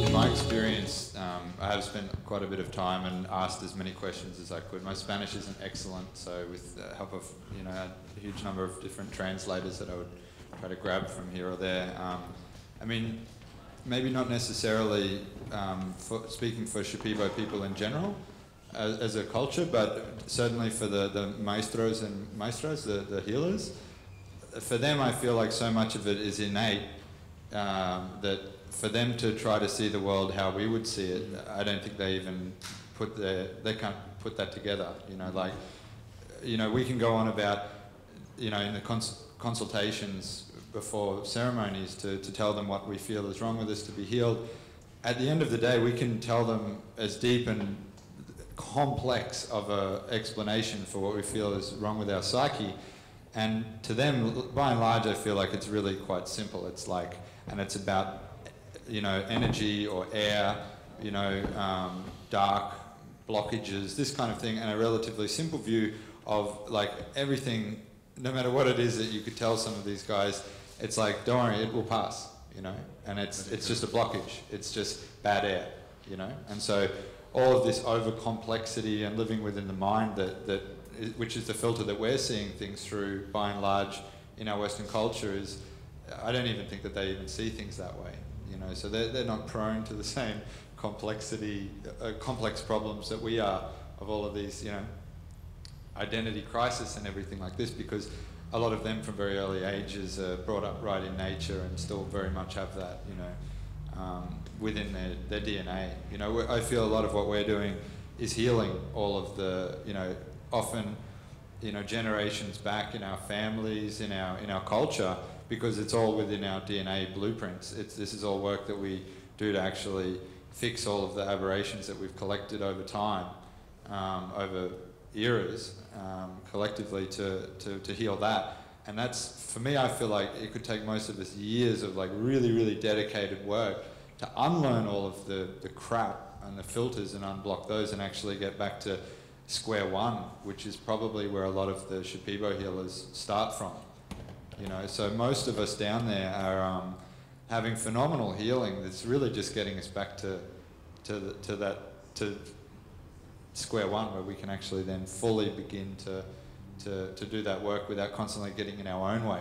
In my experience, I have spent quite a bit of time and asked as many questions as I could. My Spanish isn't excellent, so with the help of a huge number of different translators that I would try to grab from here or there. I mean, maybe not necessarily speaking for Shipibo people in general as a culture, but certainly for the maestros and maestras, the healers. For them, I feel like so much of it is innate that for them to try to see the world how we would see it, I don't think they even they can't put that together. We can go on about, in the consultations before ceremonies to tell them what we feel is wrong with us to be healed. At the end of the day, we can tell them as deep and complex of an explanation for what we feel is wrong with our psyche. And to them, by and large, I feel like it's really quite simple. It's it's about, energy or air, dark blockages, this kind of thing, and a relatively simple view of everything, no matter what it is that you could tell some of these guys, it's like, don't worry, it will pass, and it's just a blockage. It's just bad air, and so all of this over complexity and living within the mind which is the filter that we're seeing things through, by and large, in our Western culture, is I don't even think that they even see things that way, so they're not prone to the same complexity, complex problems that we are of all of these, identity crisis and everything like this, because a lot of them from very early ages are brought up right in nature and still very much have that, within their DNA. I feel a lot of what we're doing is healing all of the, often, generations back in our families, in our culture, because it's all within our DNA blueprints. This is all work that we do to actually fix all of the aberrations that we've collected over time, over eras, collectively to heal that. And that's, for me, I feel like it could take most of us years of really, really dedicated work to unlearn all of the crap and the filters and unblock those and actually get back to square one, which is probably where a lot of the Shipibo healers start from. So most of us down there are having phenomenal healing that's really just getting us back to square one, where we can actually then fully begin to do that work without constantly getting in our own way.